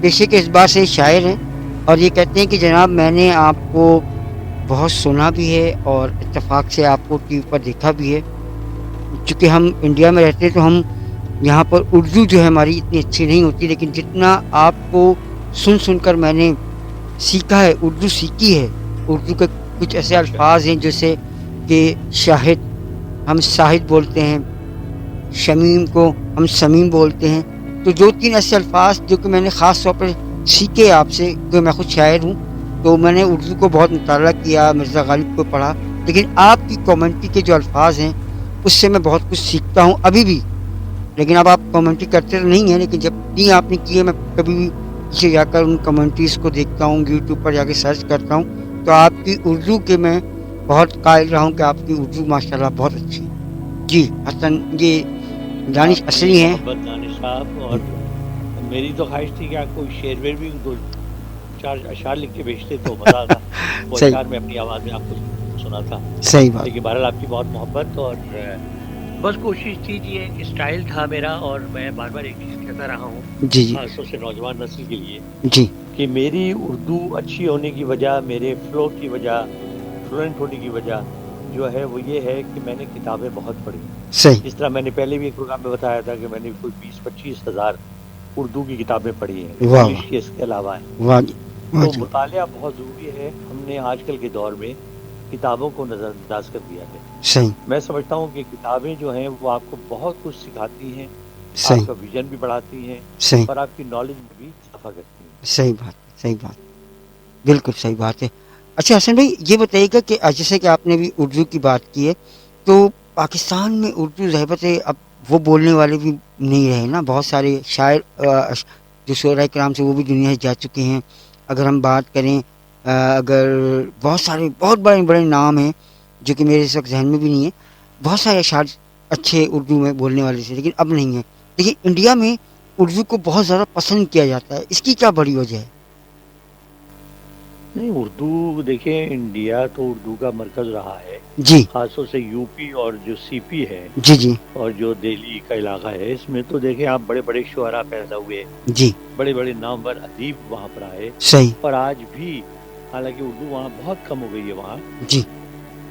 پیشے کے اعتبار سے شاعر ہیں اور یہ کہتے ہیں کہ جناب میں نے آپ کو بہت سنا بھی ہے اور اتفاق سے آپ کو ٹی وی پر دیکھا بھی ہے. چونکہ ہم انڈیا میں رہتے ہیں تو ہم یہاں پر اردو جو ہے ہماری اتنی اچھی نہیں ہوتی، لیکن جتنا آپ کو سن سن کر میں نے سیکھا ہے، اردو سیکھی ہے. اردو کے کچھ ایسے ماشاء اللہ. الفاظ ہیں جیسے کہ شاہد ہم شاہد بولتے ہیں، شمیم کو ہم شمیم بولتے ہیں. تو دو تین ایسے الفاظ جو کہ میں نے خاص طور پر سیکھے آپ سے، کہ میں خود شاعر ہوں تو میں نے اردو کو بہت مطالعہ کیا، مرزا غالب کو پڑھا. لیکن آپ کی کامنٹری کے جو الفاظ ہیں اس سے میں بہت کچھ سیکھتا ہوں ابھی بھی. لیکن اب آپ کامنٹری کرتے تو نہیں ہیں، لیکن جب بھی آپ نے کی ہے میں کبھی بھی پیچھے جا کر ان کامنٹریز کو دیکھتا ہوں، یوٹیوب پر جا کے سرچ کرتا ہوں. تو آپ کی اردو کے میں بہت قائل رہا ہوں کہ آپ کی اردو ماشاءاللہ بہت اچھی ہے. جی حسن، یہ دانش آپ کی اصلی ہیں. محبت دانش صاحب، اور میری تو خواہش تھی کہ آپ کو شعر ویر بھی دو چار اشعار لکھ کے بھیجتے تو مزہ آتا. وہ صحیح اشعار میں اپنی آواز میں آپ کو سنا تھا. صحیح بات. لیکن بہرحال آپ کی بہت محبت، اور بس کوشش کیجیے. اسٹائل تھا میرا، اور میں بار بار ایک چیز کہتا رہا ہوں جی جی خاص طور سے نوجوان نسل کے لیے، جی کہ میری اردو اچھی ہونے کی وجہ، میرے فلو کی وجہ، فلوئنٹ ہونے کی وجہ جو ہے وہ یہ ہے کہ میں نے کتابیں بہت پڑھی. صحیح. جس طرح میں نے پہلے بھی ایک پروگرام میں بتایا تھا کہ میں نے کوئی 20-25 ہزار اردو کی کتابیں پڑھی ہیں، واہ انگلش واہ کے اس کے علاوہ ہیں. واہ جی واہ تو جی. مطالعہ بہت ضروری ہے. ہم نے آج کل کے دور میں کتابوں کو نظر انداز کر دیا ہے. صحیح میں سمجھتا ہوں کہ کتابیں جو ہیں وہ آپ کو بہت کچھ سکھاتی ہیں، آپ صحیح کا ویژن بھی بڑھاتی ہیں، صحیح اور آپ کی نالج میں بھی اضافہ کرتی ہیں. صحیح بات صحیح بات، بالکل صحیح بات ہے. اچھا حسن بھائی، یہ بتائیے گا کہ جیسے کہ آپ نے بھی اردو کی بات کی ہے، تو پاکستان میں اردو ظاہر ہے اب وہ بولنے والے بھی نہیں رہے نا. بہت سارے شاعر جو شعراء کرام سے وہ بھی دنیا سے جا چکے ہیں. اگر ہم بات کریں اگر بہت سارے بہت بڑے بڑے نام ہیں جو کہ میرے اس وقت ذہن میں بھی نہیں ہے. بہت سارے اشعار اچھے اردو میں بولنے والے تھے لیکن اب نہیں ہیں. لیکن انڈیا میں اردو کو بہت زیادہ پسند کیا جاتا ہے، اس کی کیا بڑی وجہ ہے؟ نہیں، اردو دیکھیں، انڈیا تو اردو کا مرکز رہا ہے. جی خاص طور سے یو پی اور جو سی پی ہے جی جی اور جو دہلی کا علاقہ ہے، اس میں تو دیکھیں آپ بڑے بڑے شعراء پیدا ہوئے، جی. بڑے بڑے نامور ادیب وہاں پر آئے. صحیح. اور آج بھی حالانکہ اردو وہاں بہت کم ہو گئی ہے وہاں. جی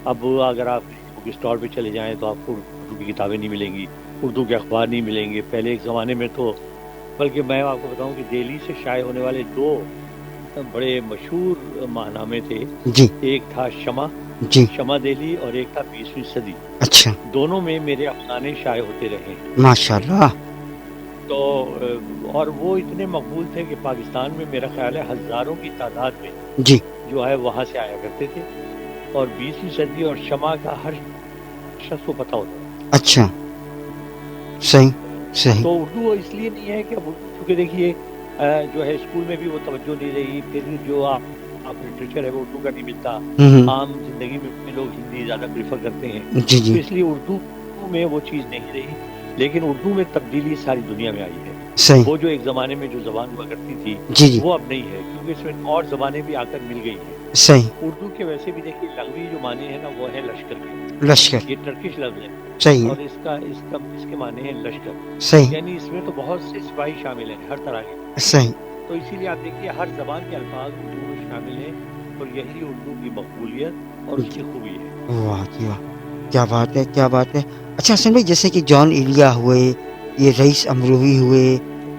اب اگر آپ بک اسٹال پہ چلے جائیں تو آپ کو اردو کی کتابیں نہیں ملیں گی، اردو کے اخبار نہیں ملیں گے. پہلے ایک زمانے میں تو، بلکہ میں آپ کو بتاؤں کہ دہلی سے شائع ہونے والے 2 بڑے مشہور ماہنامے تھے. جی ایک تھا جی. شمع دہلی، اور ایک تھا 20ویں صدی. اچھا. دونوں میں میرے افسانے شائع ہوتے رہے ہیں. ماشاء اللہ. تو اور وہ اتنے مقبول تھے کہ پاکستان میں میرا خیال ہے ہزاروں کی تعداد میں جی جو ہے وہاں سے آیا کرتے تھے. اور 20ویں صدی اور شمع کا ہر شخص کو پتہ ہوتا ہے. اچھا. صحیح صحیح. تو اردو اس لیے نہیں ہے کہ اب اردو، چونکہ دیکھیے جو ہے اسکول میں بھی وہ توجہ نہیں رہی. پھر جو آپ لٹریچر ہے وہ اردو کا نہیں ملتا. ہوں. عام زندگی میں لوگ ہندی زیادہ پریفر کرتے ہیں، جی تو جی. اس لیے اردو میں وہ چیز نہیں رہی. لیکن اردو میں تبدیلی ساری دنیا میں آئی ہے. صحیح. وہ جو ایک زمانے میں جو زبان ہوا کرتی تھی جی جی. وہ اب نہیں ہے، کیونکہ اس میں اور زبانیں بھی آ کر مل گئی ہیں. صحیح. اردو کے ویسے بھی دیکھیے لغوی جو معنی ہے نا وہ ہے لشکر کے. لشکر. یہ ٹرکش لفظ ہے، صحیح اور ہے. اس کے معنی ہے لشکر. صحیح یعنی اس میں تو بہت سے سپاہی شامل ہیں ہر طرح کے. صحیح. تو اسی لیے آپ دیکھیے ہر زبان کے الفاظ اردو میں شامل ہیں، اور یہی اردو کی مقبولیت اور اس کی خوبی ہے. واہ جی واہ، کیا بات ہے کیا بات ہے. اچھا حسن بھائی، جیسے کہ جان ایلیا ہوئے، یہ رئیس امروہی ہوئے،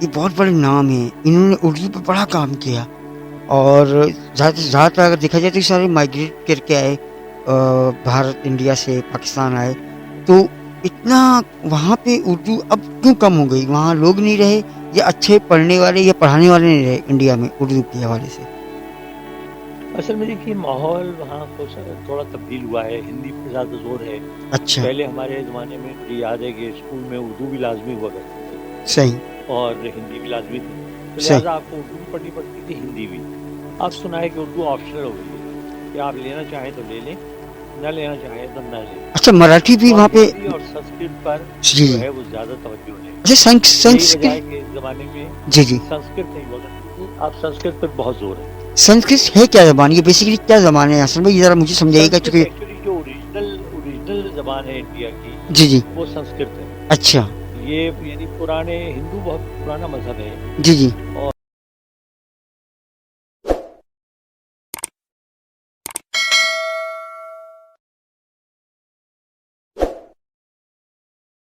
یہ بہت بڑے نام ہیں، انہوں نے اردو پہ بڑا کام کیا. اور زیادہ تر اگر دیکھا جائے تو یہ سارے مائگریٹ کر کے آئے، بھارت انڈیا سے پاکستان آئے. تو اتنا وہاں پہ اردو اب کیوں کم ہو گئی؟ وہاں لوگ نہیں رہے یا اچھے پڑھنے والے یا پڑھانے والے نہیں رہے انڈیا میں اردو کے حوالے سے؟ اصل میں دیکھیے ماحول وہاں تھوڑا تبدیل ہوا ہے. ہندی پہ زیادہ زور ہے. اچھا. پہلے ہمارے زمانے میں مجھے یاد ہے کہ اسکول میں اردو بھی لازمی ہوا کرتی تھی صحیح اور ہندی بھی لازمی تھی. تو صحیح. لہٰذا آپ کو اردو بھی پڑھنی پڑتی تھی، ہندی بھی. اب سنا ہے کہ اردو آپشنل ہو گئی ہے، کہ آپ لینا چاہیں تو لے لیں، نہ لینا چاہیں تو نہ لیں. اچھا مراٹھی بھی اور وہاں پہ؟ ہندی اور سنسکرت پر جی جو جی. ہے وہ زیادہ توجہ ہے. اچھا یہی وجہ ہے سنسکرت. کہ اس زمانے میں جی جی. سنسکرت نہیں ہوا کرتی تھی، اب سنسکرت پر بہت زور ہے. سنسکرت ہے کیا زبان؟ یہ بیسیکلی کیا زبان ہے اصل میں؟ یہ ذرا مجھے سمجھائیے گا سنسکرت چونکہ. ایکچولی جو اوریجنل زبان ہے انڈیا کی جی جی. وہ سنسکرت ہے. اچھا. یہ یعنی پرانے ہندو بہت پرانا مذہب ہے، جی جی. اور